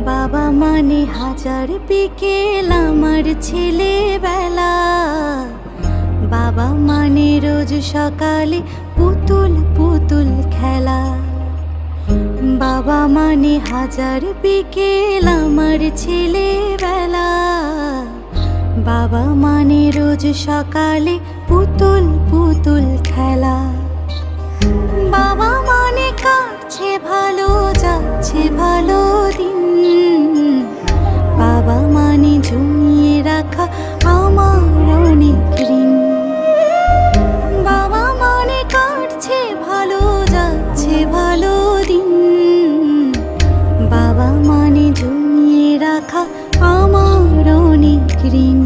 বাবা মানে হাজার বিকেল আমার ছেলেবেলা। বাবা মানে রোজ সকালে পুতুল পুতুল খেলা। বাবা মানে হাজার বিকেল আমার ছেলেবেলা। বাবা মানে রোজ সকালে পুতুল পুতুল খেলা। বাবা মানে কাটছে ভালো, যাচ্ছে ভালো দিন। বাবা মানে জমিয়ে রাখা আমার অনেক ঋণ। বাবা মানে কাটছে ভালো, যাচ্ছে ভালো দিন। বাবা মানে জমিয়ে রাখা আমার অনেক ঋণ।